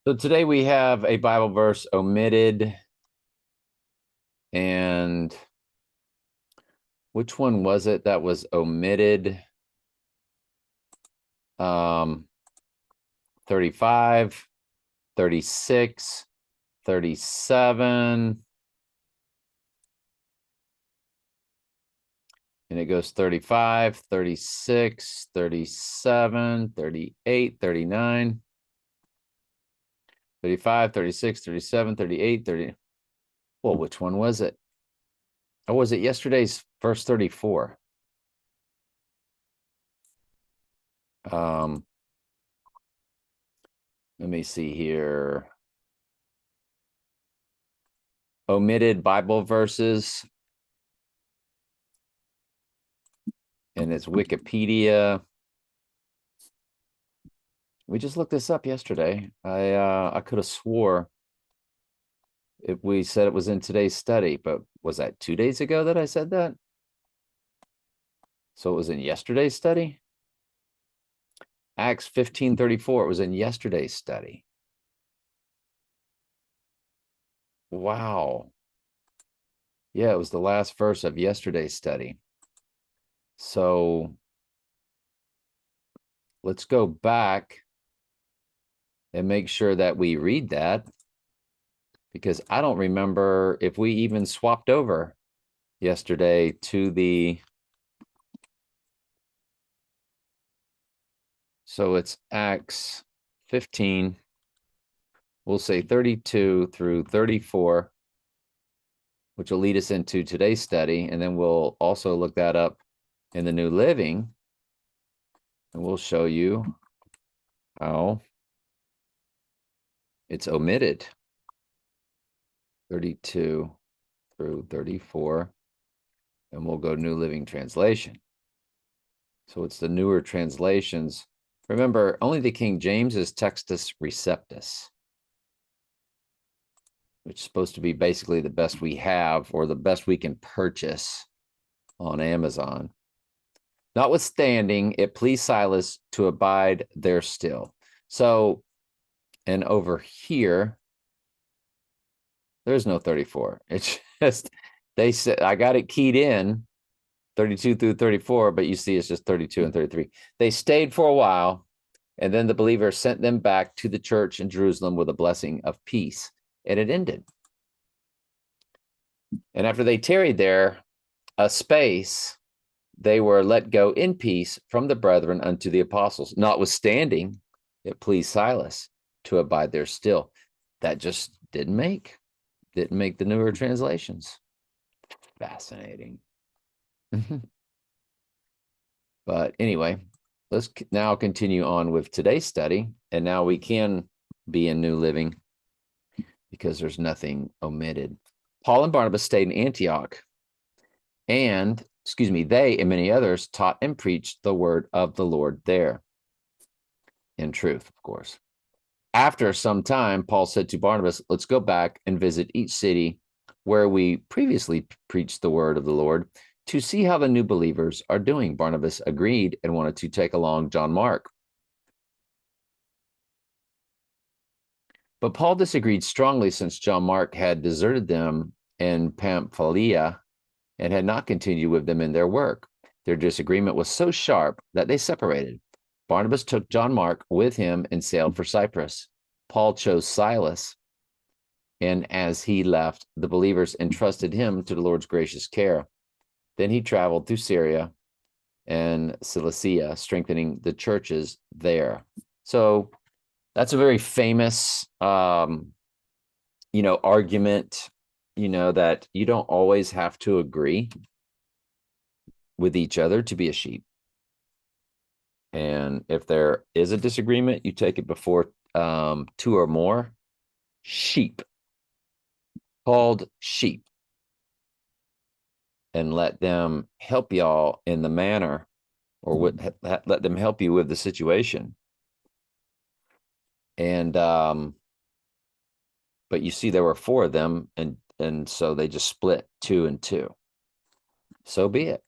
So today we have a Bible verse omitted, and which one was it that was omitted? Um, 35, 36, 37, and it goes 35, 36, 37, 38, 39, 35, 36, 37, 38, 30. Well, which one was it? Or was it yesterday's verse 34? Um, Let me see here. Omitted Bible verses, and it's Wikipedia. We just looked this up yesterday. I could have swore we said it was in today's study, but was that 2 days ago that I said that? So it was in yesterday's study? Acts 15:34. It was in yesterday's study. Wow. Yeah, it was the last verse of yesterday's study. So let's go back and make sure that we read that, because I don't remember if we even swapped over yesterday to the. So it's Acts 15. We'll say 32 through 34, which will lead us into today's study. And then we'll also look that up in the New Living, and we'll show you how it's omitted. 32 through 34, and we'll go New Living Translation. So it's the newer translations. Remember, only the King James is Textus Receptus, which is supposed to be basically the best we have, or the best we can purchase on Amazon. Notwithstanding, it pleased Silas to abide there still. So, and over here, there's no 34. It's just, they said, I got it keyed in 32 through 34, but you see it's just 32 and 33. They stayed for a while, and then the believers sent them back to the church in Jerusalem with a blessing of peace, and it ended. And after they tarried there a space, they were let go in peace from the brethren unto the apostles. Notwithstanding, it pleased Silas to abide there still. That just didn't make the newer translations. Fascinating. But anyway, let's now continue on with today's study. And now we can be in New Living because there's nothing omitted. Paul and Barnabas stayed in Antioch, and they and many others taught and preached the word of the Lord there, in truth, of course. After some time, Paul said to Barnabas, let's go back and visit each city where we previously preached the word of the Lord to see how the new believers are doing. Barnabas agreed and wanted to take along John Mark. But Paul disagreed strongly, since John Mark had deserted them in Pamphylia and had not continued with them in their work. Their disagreement was so sharp that they separated. Barnabas took John Mark with him and sailed for Cyprus. Paul chose Silas, and as he left, the believers entrusted him to the Lord's gracious care. Then he traveled through Syria and Cilicia, strengthening the churches there. So that's a very famous, argument, that you don't always have to agree with each other to be a sheep. And if there is a disagreement, you take it before two or more sheep, called sheep, and let them help y'all in the manner, or let them help you with the situation. And but you see, there were four of them, and so they just split 2 and 2. So be it.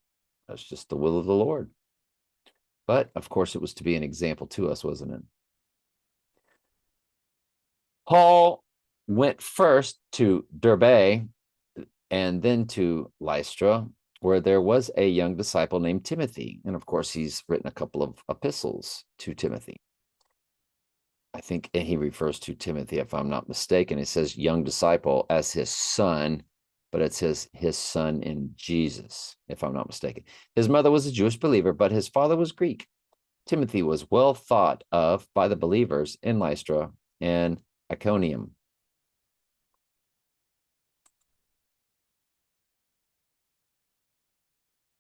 That's just the will of the Lord. But of course, it was to be an example to us, wasn't it? Paul went first to Derbe and then to Lystra, where there was a young disciple named Timothy. And of course, he's written a couple of epistles to Timothy. I think he refers to Timothy, if I'm not mistaken. It says young disciple as his son, but it says his son in Jesus, if I'm not mistaken. His mother was a Jewish believer, but his father was Greek. Timothy was well thought of by the believers in Lystra and Iconium.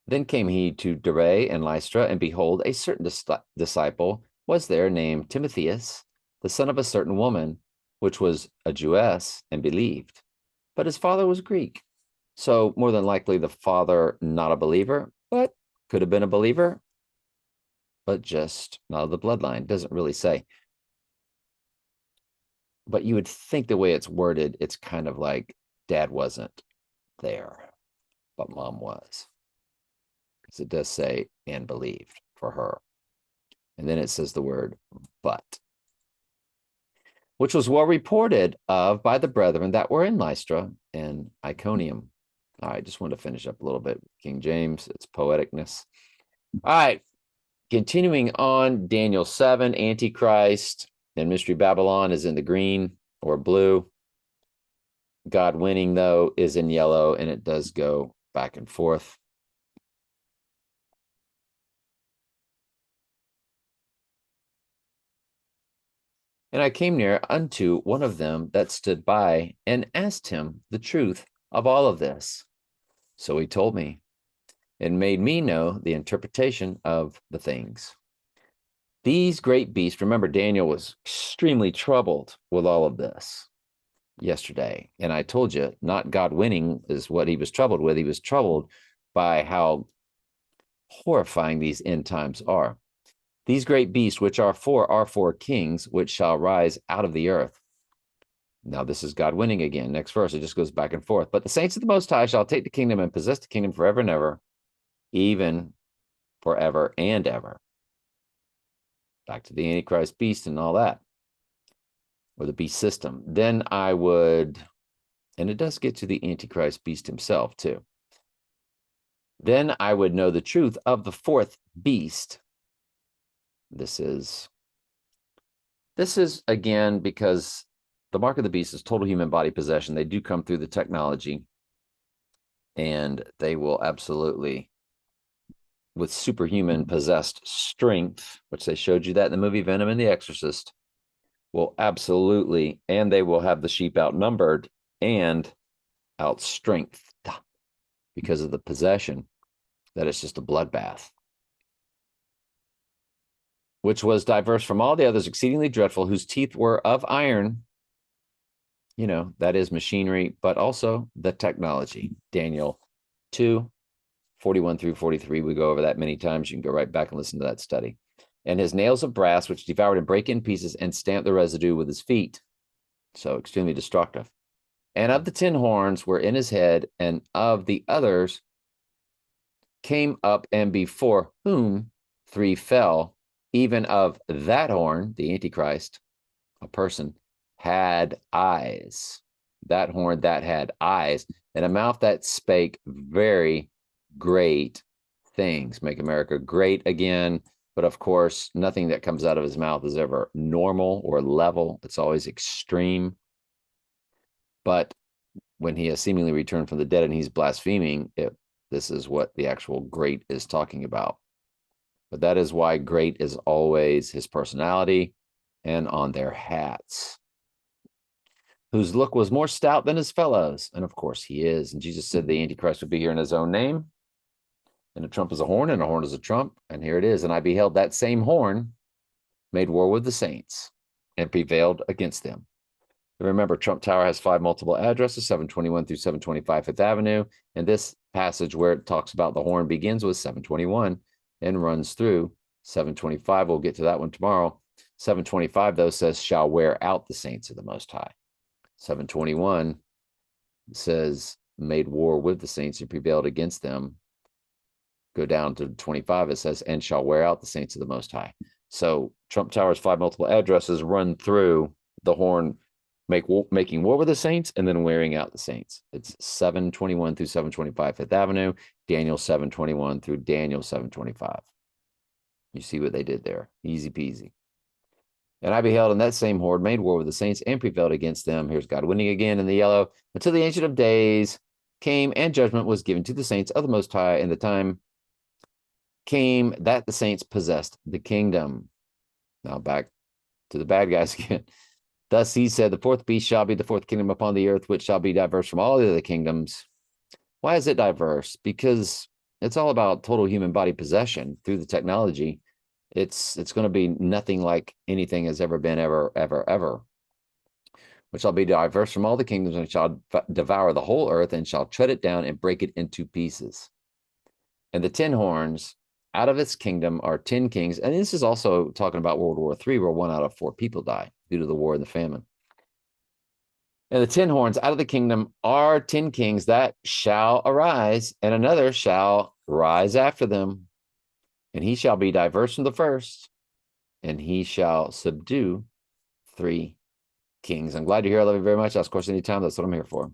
Then came he to Derbe and Lystra, and behold, a certain disciple was there named Timotheus, the son of a certain woman, which was a Jewess, and believed. But his father was Greek. So more than likely the father, not a believer, but could have been a believer, but just not of the bloodline. Doesn't really say. But you would think the way it's worded, it's kind of like dad wasn't there, but mom was. Because it does say and believed for her. And then it says the word but, which was well reported of by the brethren that were in Lystra and Iconium. All right, just wanted to finish up a little bit. King James, its poeticness. All right, continuing on, Daniel 7, Antichrist and Mystery Babylon is in the green or blue. God winning, though, is in yellow, and it does go back and forth. And I came near unto one of them that stood by and asked him the truth of all of this. So he told me and made me know the interpretation of the things. These great beasts, remember, Daniel was extremely troubled with all of this yesterday. And I told you, not God winning is what he was troubled with. He was troubled by how horrifying these end times are. These great beasts, which are four kings, which shall rise out of the earth. Now, this is God winning again. Next verse, it just goes back and forth. But the saints of the Most High shall take the kingdom and possess the kingdom forever and ever, even forever and ever. Back to the Antichrist beast and all that, or the beast system. Then I would, and it does get to the Antichrist beast himself too. Then I would know the truth of the fourth beast. This is again, because the mark of the beast is total human body possession. They do come through the technology, and they will absolutely, with superhuman possessed strength, which they showed you that in the movie Venom and the Exorcist, will absolutely, and they will have the sheep outnumbered and outstrengthed because of the possession, that it's just a bloodbath, which was diverse from all the others, exceedingly dreadful, whose teeth were of iron. You know, that is machinery, but also the technology. Daniel 2, 41 through 43. We go over that many times. You can go right back and listen to that study. And his nails of brass, which devoured and break in pieces and stamped the residue with his feet. So extremely destructive. And of the 10 horns were in his head, and of the others came up, and before whom 3 fell, even of that horn, the Antichrist, a person, had eyes. That horn that had eyes, and a mouth that spake very great things. Make America great again. But of course, nothing that comes out of his mouth is ever normal or level. It's always extreme. But when he has seemingly returned from the dead and he's blaspheming, this is what the actual great is talking about. But that is why great is always his personality and on their hats, whose look was more stout than his fellows. And of course he is. And Jesus said the Antichrist would be here in his own name. And a trump is a horn, and a horn is a trump. And here it is. And I beheld that same horn made war with the saints and prevailed against them. And remember, Trump Tower has 5 multiple addresses, 721 through 725 Fifth Avenue. And this passage where it talks about the horn begins with 721 and runs through 725. We'll get to that one tomorrow. 725, though, says, shall wear out the saints of the Most High. 721 says, made war with the saints and prevailed against them. Go down to 25, it says, and shall wear out the saints of the Most High. So Trump Tower's 5 multiple addresses run through the horn making war with the saints and then wearing out the saints. It's 721 through 725 Fifth Avenue, Daniel 721 through Daniel 725. You see what they did there. Easy peasy. And I beheld, and that same horde made war with the saints and prevailed against them. Here's God winning again in the yellow, until the Ancient of Days came and judgment was given to the saints of the Most High, and the time came that the saints possessed the kingdom. Now back to the bad guys again. Thus he said, the fourth beast shall be the fourth kingdom upon the earth, which shall be diverse from all the other kingdoms. Why is it diverse? Because it's all about total human body possession through the technology. It's going to be nothing like anything has ever been, ever, which shall be diverse from all the kingdoms, and shall devour the whole earth, and shall tread it down and break it into pieces. And the 10 horns out of its kingdom are 10 kings. And this is also talking about World War III, where 1 out of 4 people die due to the war and the famine. And the 10 horns out of the kingdom are 10 kings that shall arise, and another shall rise after them. And he shall be diverse from the first, and he shall subdue 3 kings. I'm glad you're here. I love you very much. Ask questions anytime. That's what I'm here for.